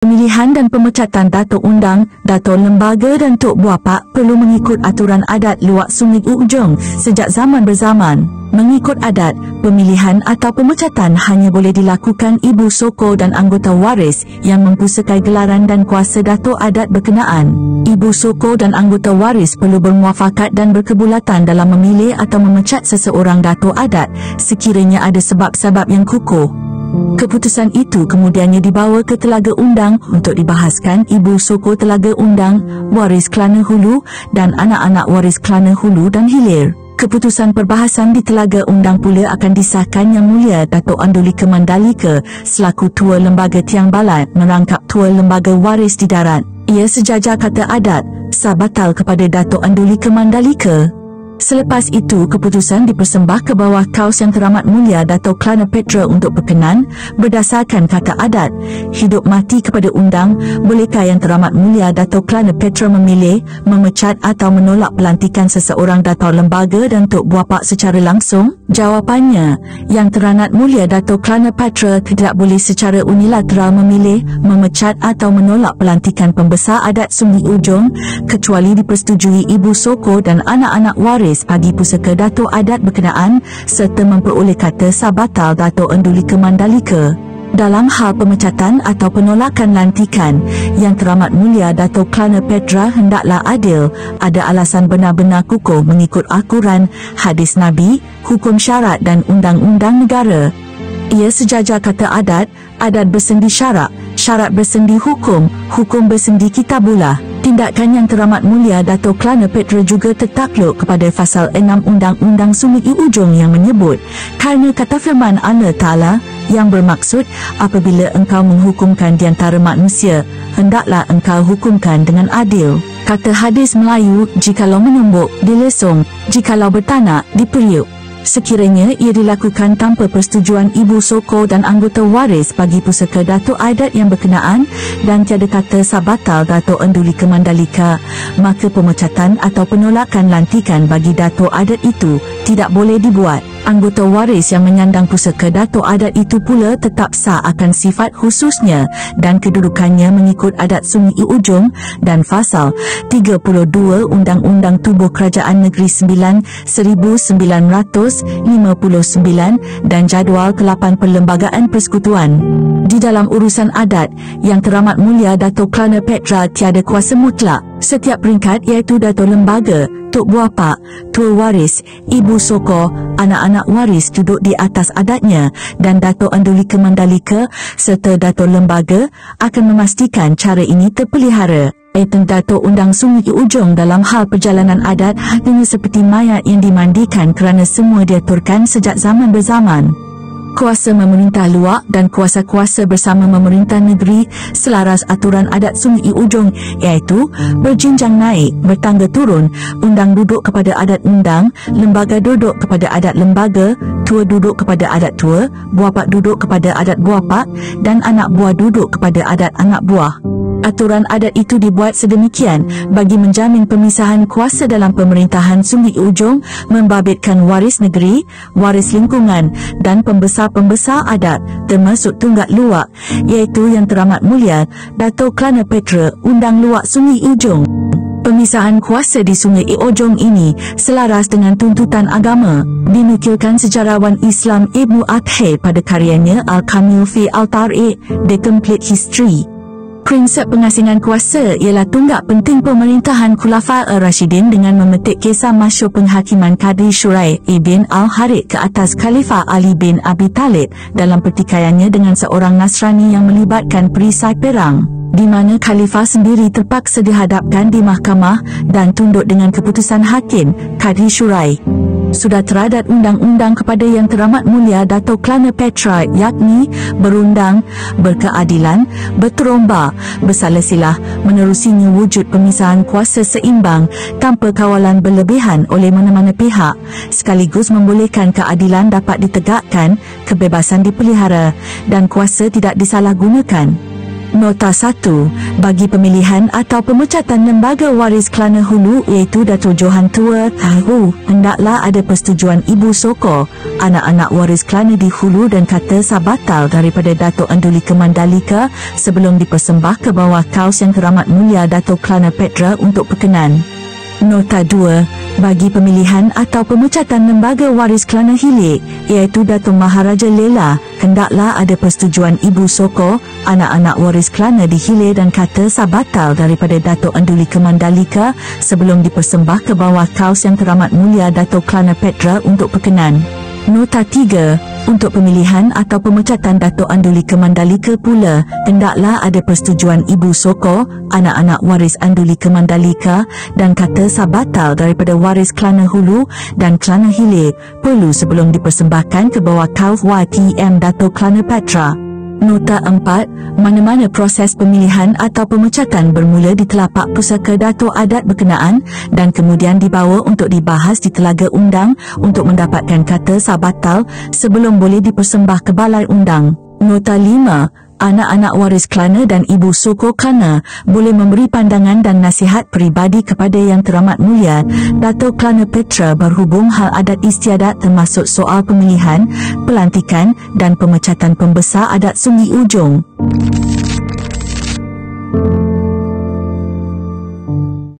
Pemilihan dan pemecatan Datuk Undang, Datuk Lembaga dan Tok Buapak perlu mengikut aturan adat luak Sungai Ujong sejak zaman berzaman. Mengikut adat, pemilihan atau pemecatan hanya boleh dilakukan ibu soko dan anggota waris yang mempusakai gelaran dan kuasa datuk adat berkenaan. Ibu soko dan anggota waris perlu bermuafakat dan berkebulatan dalam memilih atau memecat seseorang datuk adat sekiranya ada sebab-sebab yang kukuh. Keputusan itu kemudiannya dibawa ke Telaga Undang untuk dibahaskan ibu soko Telaga Undang, waris Kelana Hulu dan anak-anak waris Kelana Hulu dan Hilir. Keputusan perbahasan di Telaga Undang pula akan disahkan Yang Mulia Datuk Andolika Mandalika selaku Tua Lembaga Tiang Balat merangkap Tua Lembaga Waris di Darat. Ia sejajar kata adat, sah batal kepada Datuk Andolika Mandalika. Selepas itu, keputusan dipersembah ke bawah Kaus Yang Teramat Mulia Datuk Kelana Petra untuk berkenan berdasarkan kata adat. Hidup mati kepada undang, bolehkah Yang Teramat Mulia Datuk Kelana Petra memilih, memecat atau menolak pelantikan seseorang Datuk Lembaga dan Tok Buapak secara langsung? Jawapannya, Yang Teramat Mulia Datuk Kelana Petra tidak boleh secara unilateral memilih, memecat atau menolak pelantikan pembesar adat Sungai Ujong kecuali dipersetujui ibu soko dan anak-anak waris bagi pusaka datuk adat berkenaan serta memperoleh kata sah batal Datuk Andolika Mandalika. Dalam hal pemecatan atau penolakan lantikan, Yang Teramat Mulia Datuk Kelana Petra hendaklah adil, ada alasan benar-benar kukuh mengikut Al-Quran, hadis Nabi, hukum syarat dan undang-undang negara. Ia sejajar kata adat, adat bersendi syarak, syarat bersendi hukum, hukum bersendi kitabullah. Tindakan Yang Teramat Mulia Datuk Kelana Petra juga tertakluk kepada Fasal 6 Undang-Undang Sungai Ujong yang menyebut, kerana kata firman Allah Ta'ala yang bermaksud, apabila engkau menghukumkan di antara manusia, hendaklah engkau hukumkan dengan adil. Kata hadis Melayu, jikalau menumbuk, dilesong, jikalau bertanak, diperiuk. Sekiranya ia dilakukan tanpa persetujuan ibu soko dan anggota waris bagi pusaka datuk adat yang berkenaan dan tiada kata sah batal Datuk Andolika Mandalika, maka pemecatan atau penolakan lantikan bagi datuk adat itu tidak boleh dibuat. Anggota waris yang menyandang pusaka datuk adat itu pula tetap sah akan sifat khususnya dan kedudukannya mengikut adat Sungai Ujong dan Fasal 32 Undang-Undang Tubuh Kerajaan Negeri 9 1959 dan Jadual ke-8 Perlembagaan Persekutuan. Di dalam urusan adat, Yang Teramat Mulia Datuk Kelana Petra tiada kuasa mutlak. Setiap peringkat iaitu Datuk Lembaga, Tok Buapak, Tua Waris, Ibu Soko, anak-anak waris duduk di atas adatnya dan Datuk Andolika Mandalika serta Datuk Lembaga akan memastikan cara ini terpelihara. Datuk Undang Sungai Ujong dalam hal perjalanan adat hanya seperti mayat yang dimandikan kerana semua diaturkan sejak zaman berzaman. Kuasa memerintah luak dan kuasa-kuasa bersama memerintah negeri selaras aturan adat Sungai Ujong iaitu berjinjang naik, bertangga turun, undang duduk kepada adat undang, lembaga duduk kepada adat lembaga, tua duduk kepada adat tua, buapak duduk kepada adat buapak dan anak buah duduk kepada adat anak buah. Aturan adat itu dibuat sedemikian bagi menjamin pemisahan kuasa dalam pemerintahan Sungai Ujong membabitkan waris negeri, waris lingkungan dan pembesar-pembesar adat termasuk tunggak luak iaitu Yang Teramat Mulia Datuk Kelana Petra Undang Luak Sungai Ujong. Pemisahan kuasa di Sungai Ujong ini selaras dengan tuntutan agama, dinukilkan sejarawan Islam Ibnu Athir pada karyanya Al-Kamil fi Al-Tariq, The Complete History. Prinsip pengasingan kuasa ialah tunggak penting pemerintahan Khulafa' ar-Rashidin dengan memetik kisah masyhur penghakiman Qadhi Shuraih ibn al-Harith ke atas Khalifah Ali bin Abi Talib dalam pertikaiannya dengan seorang Nasrani yang melibatkan perisai perang, di mana Khalifah sendiri terpaksa dihadapkan di mahkamah dan tunduk dengan keputusan hakim Qadhi Shuraih. Sudah teradat undang-undang kepada Yang Teramat Mulia Datuk Kelana Petra yakni berundang, berkeadilan, berteromba, bersalah-silah menerusinya wujud pemisahan kuasa seimbang tanpa kawalan berlebihan oleh mana-mana pihak, sekaligus membolehkan keadilan dapat ditegakkan, kebebasan dipelihara dan kuasa tidak disalahgunakan. Nota 1. Bagi pemilihan atau pemecatan lembaga waris Kelana Hulu iaitu Dato' Johan Tua Tahu, hendaklah ada persetujuan Ibu Soko, anak-anak waris Kelana di Hulu dan kata sah batal daripada Dato' Andulika Mandalika sebelum dipersembah ke bawah kaus Yang Teramat Mulia Dato' Kelana Petra untuk perkenan. Nota 2. Bagi pemilihan atau pemecatan lembaga waris Kelana Hilir iaitu Dato' Maharaja Lela, hendaklah ada persetujuan Ibu Soko, anak-anak waris Kelana di Hilir dan kata sah batal daripada Dato' Andulika Mandalika sebelum dipersembah ke bawah kaus Yang Teramat Mulia Dato' Kelana Petra untuk perkenan. Nota 3. Untuk pemilihan atau pemecatan Dato' Andulika Mandalika pula, hendaklah ada persetujuan Ibu Soko, anak-anak waris Andulika Mandalika dan kata sah batal daripada waris Kelana Hulu dan Kelana Hilir perlu sebelum dipersembahkan ke bawah kaus YTM Dato' Kelana Petra. Nota 4. Mana-mana proses pemilihan atau pemecatan bermula di telapak pusaka Dato' Adat berkenaan dan kemudian dibawa untuk dibahas di Telaga Undang untuk mendapatkan kata sah batal sebelum boleh dipersembah ke Balai Undang. Nota 5. Anak-anak waris Kelana dan Ibu Soko Kelana boleh memberi pandangan dan nasihat peribadi kepada Yang Teramat Mulia Dato' Kelana Petra berhubung hal adat istiadat termasuk soal pemilihan, pelantikan dan pemecatan pembesar adat Sungai Ujong.